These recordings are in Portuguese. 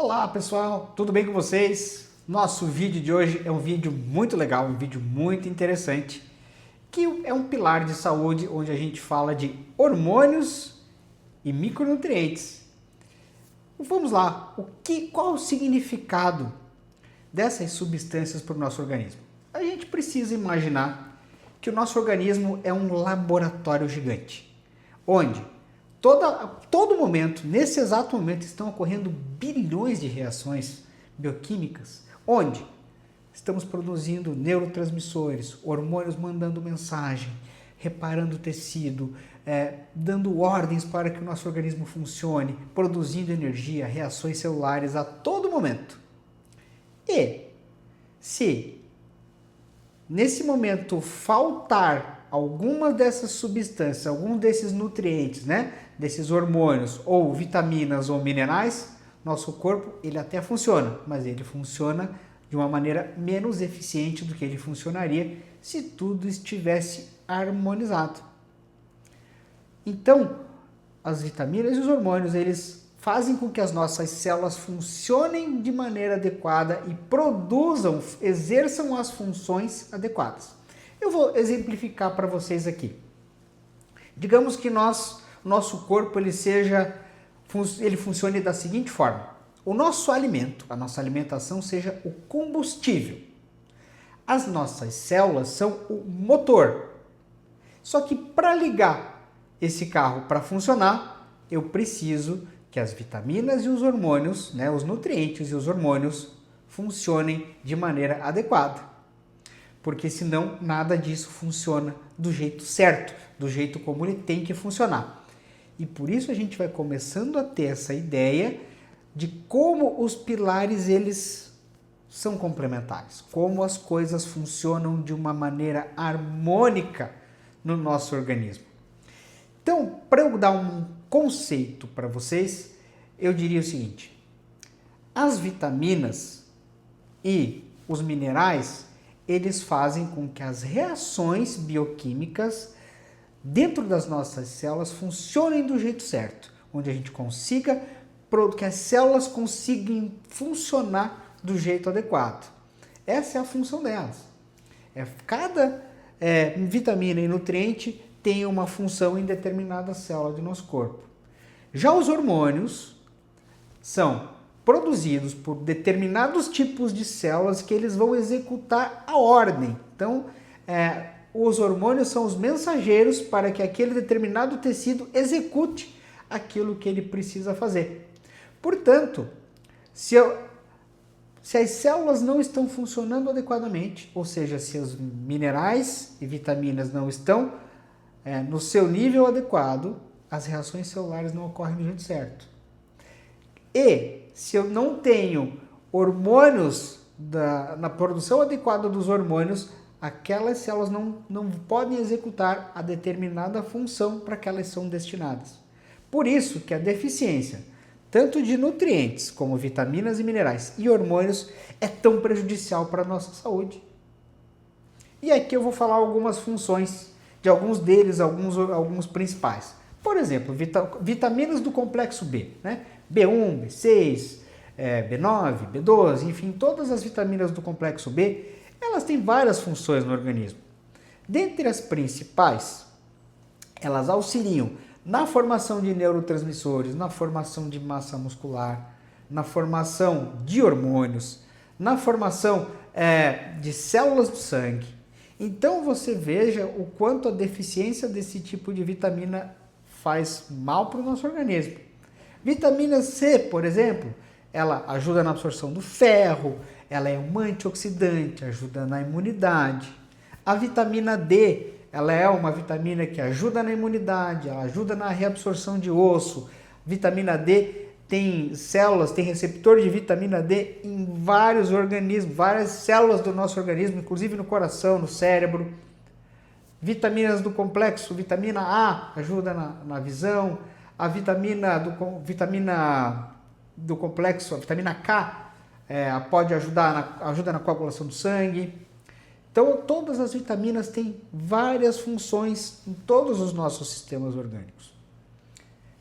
Olá pessoal, tudo bem com vocês? Nosso vídeo de hoje é um vídeo muito legal, um vídeo muito interessante, que é um pilar de saúde onde a gente fala de hormônios e micronutrientes. Vamos lá, qual o significado dessas substâncias para o nosso organismo? A gente precisa imaginar que o nosso organismo é um laboratório gigante, onde todo momento, nesse exato momento, estão ocorrendo bilhões de reações bioquímicas, onde estamos produzindo neurotransmissores, hormônios mandando mensagem, reparando o tecido, dando ordens para que o nosso organismo funcione, produzindo energia, reações celulares a todo momento. E se nesse momento faltar alguma dessas substâncias, algum desses nutrientes, desses hormônios ou vitaminas ou minerais, nosso corpo ele até funciona, mas ele funciona de uma maneira menos eficiente do que ele funcionaria se tudo estivesse harmonizado. Então, as vitaminas e os hormônios, eles fazem com que as nossas células funcionem de maneira adequada e exerçam as funções adequadas. Eu vou exemplificar para vocês aqui. Digamos que nosso corpo ele funcione da seguinte forma. O nosso alimento, a nossa alimentação seja o combustível. As nossas células são o motor. Só que para ligar esse carro para funcionar, eu preciso que as vitaminas e os hormônios, os nutrientes e os hormônios funcionem de maneira adequada. Porque senão nada disso funciona do jeito certo, do jeito como ele tem que funcionar. E por isso a gente vai começando a ter essa ideia de como os pilares eles são complementares, como as coisas funcionam de uma maneira harmônica no nosso organismo. Então, para eu dar um conceito para vocês, eu diria o seguinte: as vitaminas e os minerais eles fazem com que as reações bioquímicas dentro das nossas células funcionem do jeito certo, onde a gente consiga que as células consigam funcionar do jeito adequado. Essa é a função delas. Cada vitamina e nutriente tem uma função em determinada célula do nosso corpo. Já os hormônios são produzidos por determinados tipos de células que eles vão executar a ordem. Então, os hormônios são os mensageiros para que aquele determinado tecido execute aquilo que ele precisa fazer. Portanto, se as células não estão funcionando adequadamente, ou seja, se os minerais e vitaminas não estão no seu nível adequado, as reações celulares não ocorrem do jeito certo. E se eu não tenho hormônios na produção adequada dos hormônios, aquelas células não podem executar a determinada função para que elas são destinadas. Por isso que a deficiência, tanto de nutrientes como vitaminas e minerais e hormônios, é tão prejudicial para a nossa saúde. E aqui eu vou falar algumas funções de alguns deles, alguns principais. Por exemplo, vitaminas do complexo B, B1, B6, B9, B12, enfim, todas as vitaminas do complexo B, elas têm várias funções no organismo. Dentre as principais, elas auxiliam na formação de neurotransmissores, na formação de massa muscular, na formação de hormônios, na formação de células do sangue. Então você veja o quanto a deficiência desse tipo de vitamina faz mal para o nosso organismo. Vitamina C, por exemplo, ela ajuda na absorção do ferro, ela é um antioxidante, ajuda na imunidade. A vitamina D, ela é uma vitamina que ajuda na imunidade, ela ajuda na reabsorção de osso. Vitamina D tem células, tem receptor de vitamina D em vários organismos, várias células do nosso organismo, inclusive no coração, no cérebro. Vitaminas do complexo, vitamina A ajuda na visão, a vitamina do complexo, a vitamina K, pode ajuda na coagulação do sangue. Então, todas as vitaminas têm várias funções em todos os nossos sistemas orgânicos.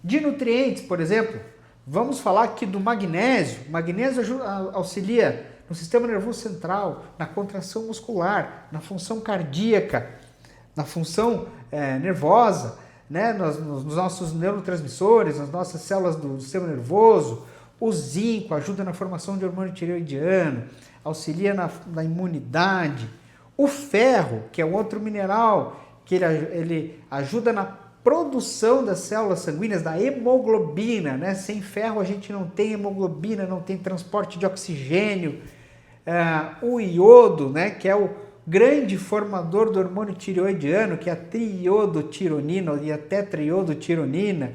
De nutrientes, por exemplo, Vamos falar aqui do magnésio. O magnésio auxilia no sistema nervoso central, na contração muscular, na função cardíaca, na função nervosa, né? nos nossos neurotransmissores, nas nossas células do sistema nervoso. O zinco ajuda na formação de hormônio tireoidiano, auxilia na imunidade. O ferro, que é um outro mineral, que ele ajuda na produção das células sanguíneas, da hemoglobina, né? Sem ferro a gente não tem hemoglobina, não tem transporte de oxigênio. O iodo, né? Que é o grande formador do hormônio tireoidiano, que é a triiodotironina e a tetraiodotironina.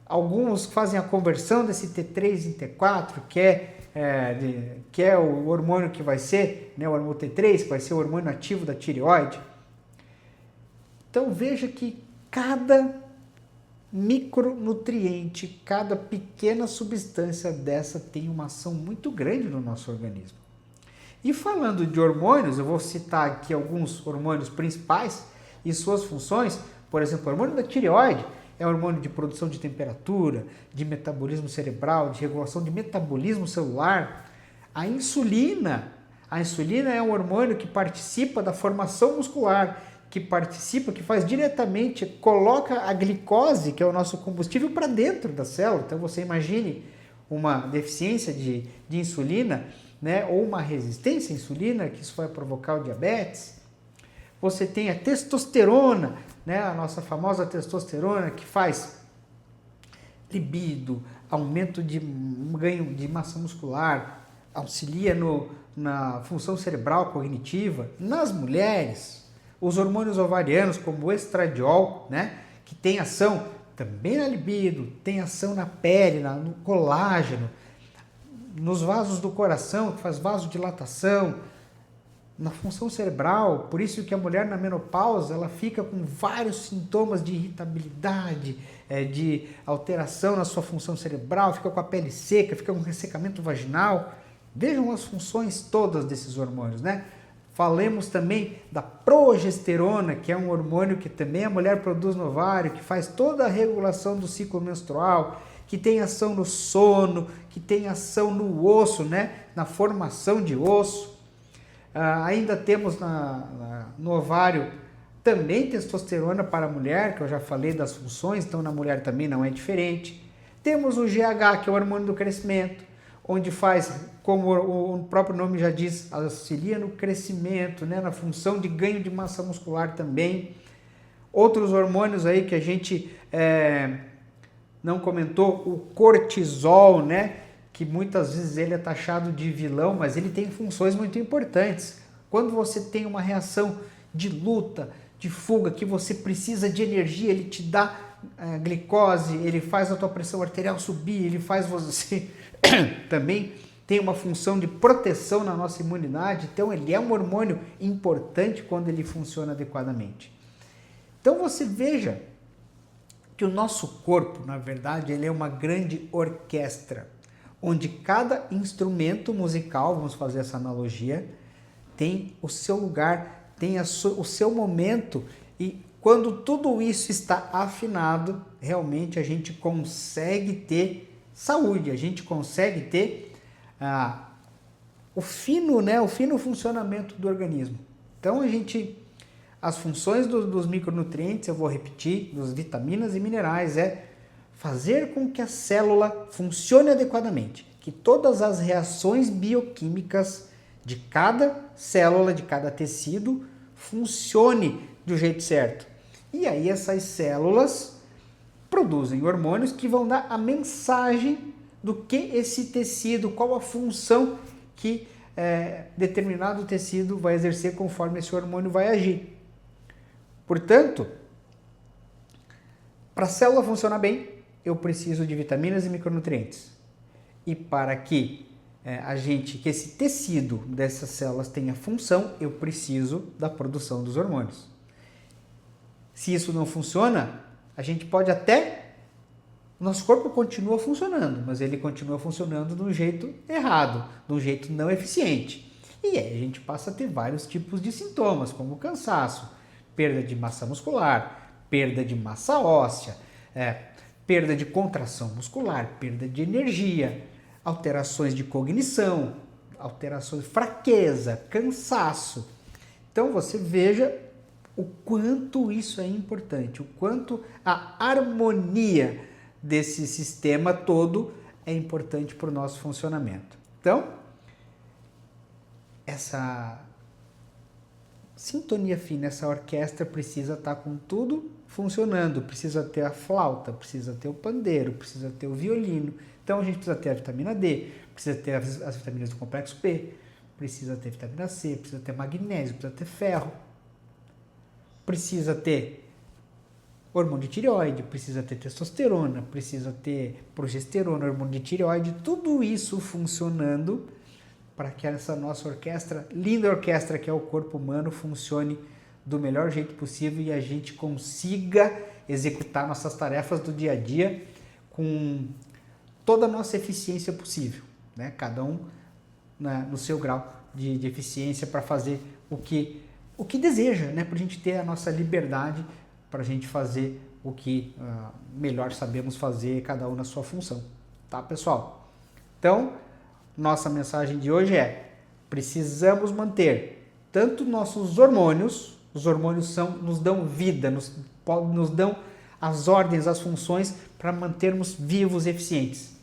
Alguns fazem a conversão desse T3 em T4, que é o hormônio que vai ser, né, o hormônio T3, que vai ser o hormônio ativo da tireoide. Então veja que cada micronutriente, cada pequena substância dessa tem uma ação muito grande no nosso organismo. E falando de hormônios, eu vou citar aqui alguns hormônios principais e suas funções. Por exemplo, o hormônio da tireoide é um hormônio de produção de temperatura, de metabolismo cerebral, de regulação de metabolismo celular. A insulina é um hormônio que participa da formação muscular, que faz diretamente, coloca a glicose, que é o nosso combustível, para dentro da célula. Então você imagine uma deficiência de insulina, né, ou uma resistência à insulina, que isso vai provocar o diabetes. Você tem a testosterona, né, a nossa famosa testosterona, que faz libido, aumento de ganho de massa muscular, auxilia na função cerebral cognitiva. Nas mulheres, os hormônios ovarianos, como o estradiol, né, que tem ação também na libido, tem ação na pele, no colágeno, nos vasos do coração, que faz vasodilatação, na função cerebral. Por isso que a mulher na menopausa ela fica com vários sintomas de irritabilidade, de alteração na sua função cerebral, fica com a pele seca, fica com ressecamento vaginal. Vejam as funções todas desses hormônios, né? Falemos também da progesterona, que é um hormônio que também a mulher produz no ovário, que faz toda a regulação do ciclo menstrual, que tem ação no sono, que tem ação no osso, né? Na formação de osso. Ainda temos no ovário também testosterona para a mulher, que eu já falei das funções, então na mulher também não é diferente. Temos o GH, que é o hormônio do crescimento, onde faz, como o próprio nome já diz, auxilia no crescimento, né? Na função de ganho de massa muscular também. Outros hormônios aí que a gente não comentou, o cortisol, né? Que muitas vezes ele é taxado de vilão, mas ele tem funções muito importantes. Quando você tem uma reação de luta, de fuga, que você precisa de energia, ele te dá glicose, ele faz a tua pressão arterial subir, ele faz você também tem uma função de proteção na nossa imunidade, então ele é um hormônio importante quando ele funciona adequadamente. Então você veja que o nosso corpo, na verdade, ele é uma grande orquestra, onde cada instrumento musical, vamos fazer essa analogia, tem o seu lugar, tem o seu momento, e quando tudo isso está afinado, realmente a gente consegue ter saúde, a gente consegue ter o fino funcionamento do organismo. Então as funções dos micronutrientes, eu vou repetir, das vitaminas e minerais, é fazer com que a célula funcione adequadamente, que todas as reações bioquímicas de cada célula, de cada tecido, funcione do jeito certo. E aí essas células produzem hormônios que vão dar a mensagem do que esse tecido, qual a função que determinado tecido vai exercer conforme esse hormônio vai agir. Portanto, para a célula funcionar bem, eu preciso de vitaminas e micronutrientes. E para que que esse tecido dessas células tenha função, eu preciso da produção dos hormônios. Se isso não funciona, a gente pode o nosso corpo continua funcionando, mas ele continua funcionando de um jeito errado, de um jeito não eficiente. E aí a gente passa a ter vários tipos de sintomas, como cansaço, perda de massa muscular, perda de massa óssea, perda de contração muscular, perda de energia, alterações de cognição, alterações de fraqueza, cansaço. Então você veja o quanto isso é importante, o quanto a harmonia desse sistema todo é importante para o nosso funcionamento. Então, essa sintonia fina, essa orquestra precisa estar com tudo funcionando, precisa ter a flauta, precisa ter o pandeiro, precisa ter o violino. Então a gente precisa ter a vitamina D, precisa ter as vitaminas do complexo B, precisa ter vitamina C, precisa ter magnésio, precisa ter ferro, precisa ter hormônio de tireoide, precisa ter testosterona, precisa ter progesterona, hormônio de tireoide, tudo isso funcionando para que essa nossa orquestra, linda orquestra que é o corpo humano, funcione do melhor jeito possível e a gente consiga executar nossas tarefas do dia a dia com toda a nossa eficiência possível, né? Cada um no seu grau de eficiência para fazer o que deseja, né? Para a gente ter a nossa liberdade, para a gente fazer o que melhor sabemos fazer, cada um na sua função, tá, pessoal? Então, nossa mensagem de hoje é: precisamos manter tanto nossos hormônios, os hormônios nos dão vida, nos dão as ordens, as funções para mantermos vivos e eficientes.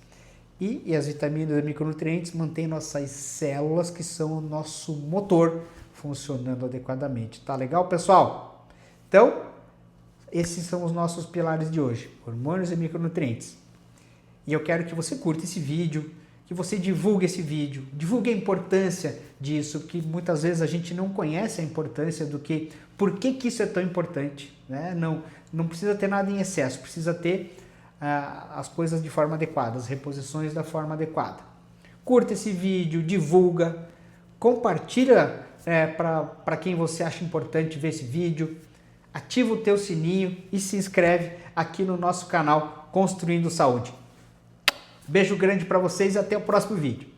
E as vitaminas e micronutrientes mantêm nossas células, que são o nosso motor, funcionando adequadamente. Tá legal, pessoal? Então, esses são os nossos pilares de hoje, hormônios e micronutrientes. E eu quero que você curta esse vídeo, que você divulgue esse vídeo, divulgue a importância disso, que muitas vezes a gente não conhece a importância por que isso é tão importante, né? Não precisa ter nada em excesso, precisa ter as coisas de forma adequada, as reposições da forma adequada. Curta esse vídeo, divulga, compartilha para quem você acha importante ver esse vídeo, ativa o teu sininho e se inscreve aqui no nosso canal Construindo Saúde. Beijo grande para vocês e até o próximo vídeo.